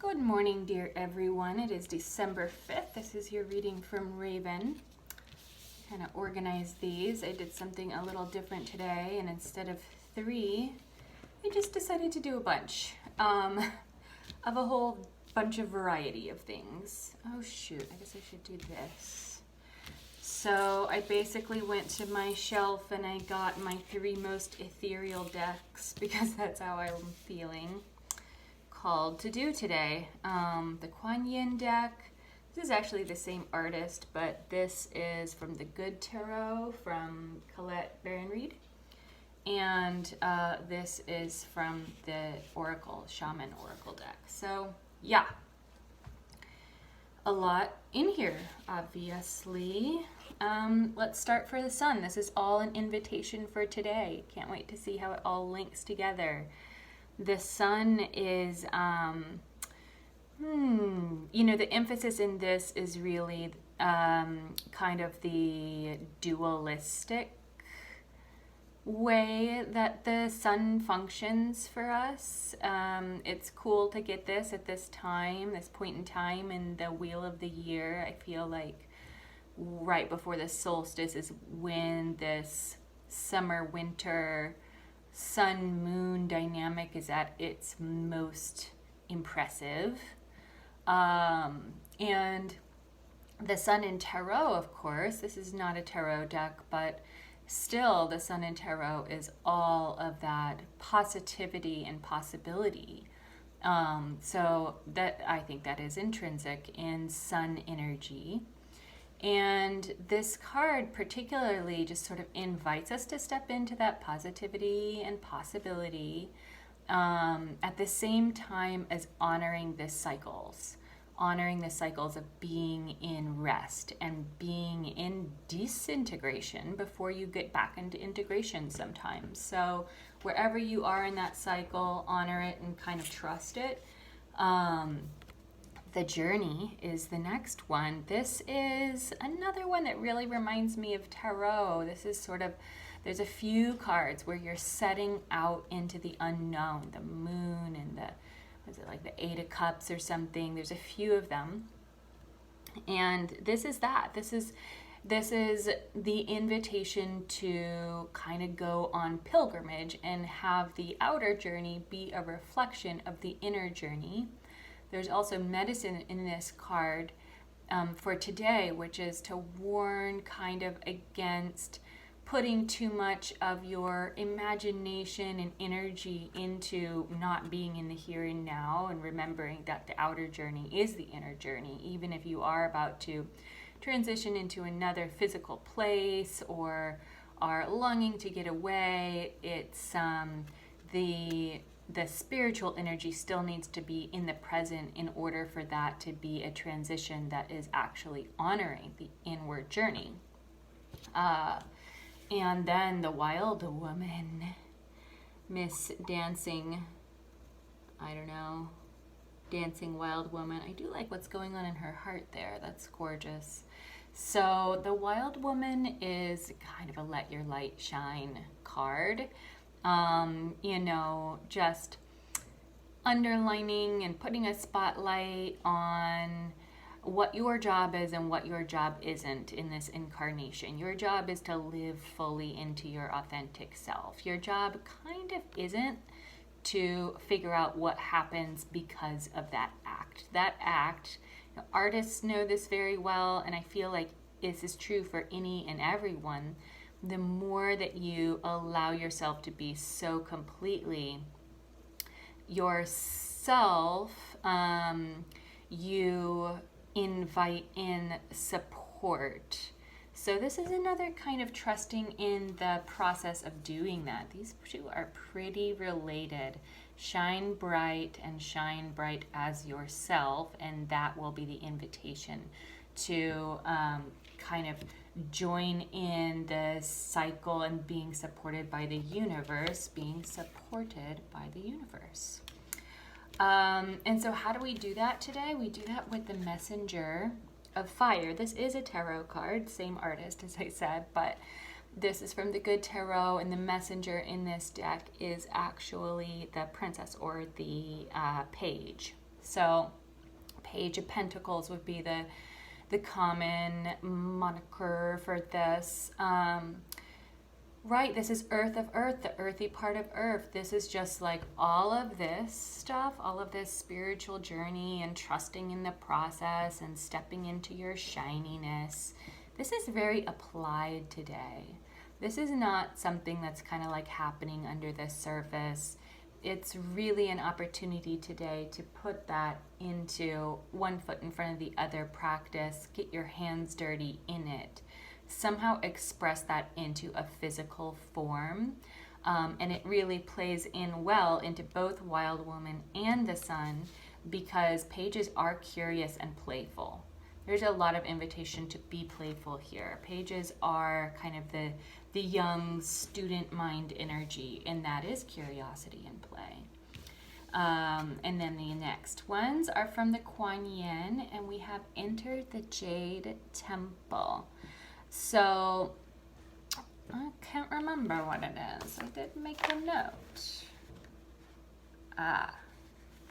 Good morning, dear everyone. It is December 5th. This is your reading from Raven. Kind of organized these. I did something a little different today, and instead of 3, I just decided to do a bunch of a whole bunch of variety of things. Oh shoot, I guess I should do this. So I basically went to my shelf and I got my 3 most ethereal decks because that's how I'm feeling called to do today. The Kuan Yin deck. This is actually the same artist, but this is from the Good Tarot from Colette Baron-Reed. And this is from the Oracle, Shaman Oracle deck. So yeah, a lot in here, obviously. Let's start for the sun. This is all an invitation for today. Can't wait to see how it all links together. The sun is, the emphasis in this is really kind of the dualistic way that the sun functions for us. It's cool to get this at this time, this point in time in the wheel of the year. I feel like right before the solstice is when this summer-winter sun-moon dynamic is at its most impressive. And the sun in tarot, of course, this is not a tarot deck, but still the sun in tarot is all of that positivity and possibility. So that I think that is intrinsic in sun energy. And this card particularly just sort of invites us to step into that positivity and possibility at the same time as honoring the cycles of being in rest and being in disintegration before you get back into integration sometimes. So wherever you are in that cycle, honor it and kind of trust it. The journey is the next one. This is another one that really reminds me of tarot. This is sort of, there's a few cards where you're setting out into the unknown, the moon and the 8 of Cups or something. There's a few of them. And this is that. This is the invitation to kind of go on pilgrimage and have the outer journey be a reflection of the inner journey. There's also medicine in this card for today, which is to warn kind of against putting too much of your imagination and energy into not being in the here and now, and remembering that the outer journey is the inner journey. Even if you are about to transition into another physical place or are longing to get away, it's the spiritual energy still needs to be in the present in order for that to be a transition that is actually honoring the inward journey. And then the wild woman, Miss Dancing, Dancing Wild Woman. I do like what's going on in her heart there. That's gorgeous. So the wild woman is kind of a let your light shine card. Just underlining and putting a spotlight on what your job is and what your job isn't in this incarnation. Your job is to live fully into your authentic self. Your job kind of isn't to figure out what happens because of that act. That act, artists know this very well, and I feel like this is true for any and everyone. The more that you allow yourself to be so completely yourself, you invite in support. So this is another kind of trusting in the process of doing that. These two are pretty related. Shine bright and shine bright as yourself, and that will be the invitation to kind of join in the cycle and being supported by the universe, And so how do we do that today? We do that with the Messenger of Fire. This is a tarot card, same artist as I said, but this is from the Good Tarot, and the messenger in this deck is actually the princess or the page. So Page of Pentacles would be the common moniker for this. Right, this is Earth of Earth, the earthy part of Earth. This is just like all of this stuff, all of this spiritual journey and trusting in the process and stepping into your shininess. This is very applied today. This is not something that's kind of like happening under the surface. It's really an opportunity today to put that into one foot in front of the other practice, get your hands dirty in it. Somehow express that into a physical form. And it really plays in well into both Wild Woman and the Sun, because pages are curious and playful. There's a lot of invitation to be playful here. Pages are kind of the young student mind energy, and that is curiosity and play. And then the next ones are from the Kuan Yin, and we have entered the Jade Temple. So, I can't remember what it is. I did make a note.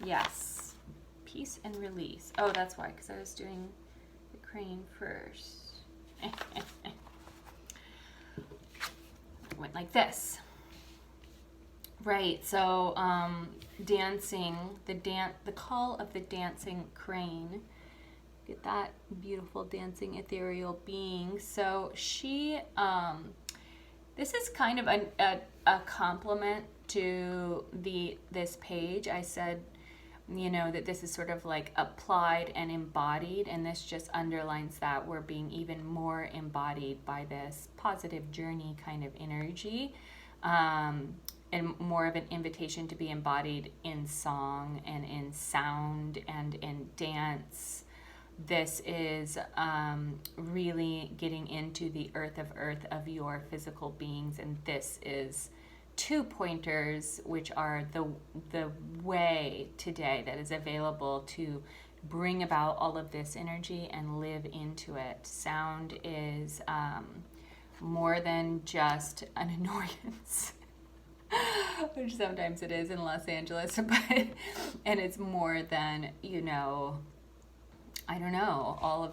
Yes. Peace and release. Oh, that's why, because I was doing the crane first. Went like this. Right, so dancing, the call of the dancing crane. Get that beautiful dancing ethereal being. So she, this is kind of a compliment to this page. I said, you know, that this is sort of like applied and embodied, and this just underlines that we're being even more embodied by this positive journey kind of energy, and more of an invitation to be embodied in song and in sound and in dance. This is really getting into the earth of your physical beings, and this is 2 pointers, which are the way today that is available to bring about all of this energy and live into it. Sound is more than just an annoyance, which sometimes it is in Los Angeles, but and it's more than, you know, I don't know, all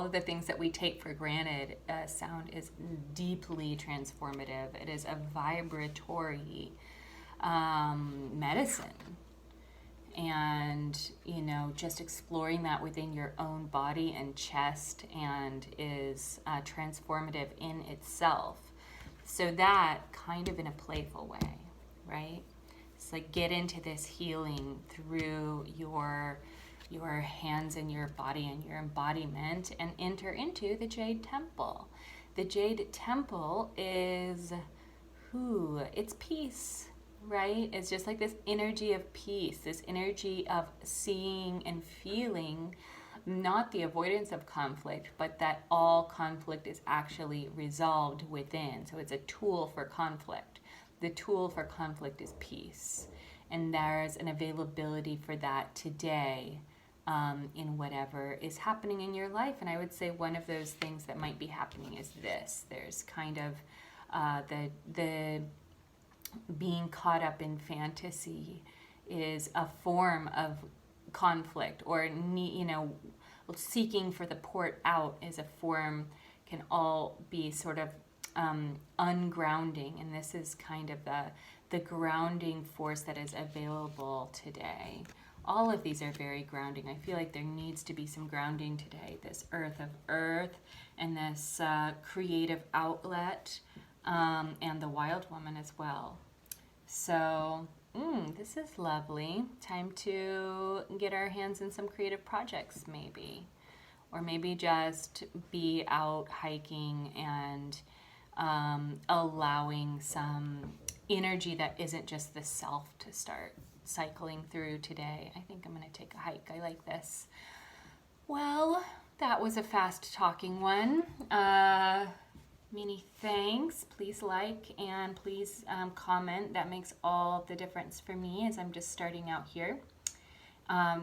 of the things that we take for granted. Sound is deeply transformative. It is a vibratory medicine. And, you know, just exploring that within your own body and chest and is transformative in itself. So that kind of in a playful way, right? It's like get into this healing through your hands and your body and your embodiment and enter into the Jade Temple. The Jade Temple is it's peace, right? It's just like this energy of peace, this energy of seeing and feeling not the avoidance of conflict, but that all conflict is actually resolved within. So it's a tool for conflict. The tool for conflict is peace. And there's an availability for that today. In whatever is happening in your life. And I would say one of those things that might be happening is this. There's kind of the being caught up in fantasy is a form of conflict, or, you know, seeking for the port out is a form, can all be sort of ungrounding. And this is kind of the grounding force that is available today. All of these are very grounding. I feel like there needs to be some grounding today. This earth of earth and this creative outlet and the Wild Woman as well. So this is lovely. Time to get our hands in some creative projects maybe. Or maybe just be out hiking and allowing some energy that isn't just the self to start cycling through today. I think I'm going to take a hike. I like this. Well, that was a fast talking one. Many thanks. Please like and please comment. That makes all the difference for me as I'm just starting out here.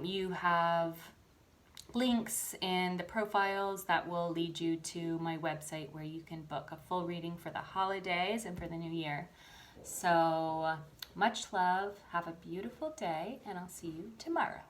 You have links in the profiles that will lead you to my website where you can book a full reading for the holidays and for the new year. So much love, have a beautiful day, and I'll see you tomorrow.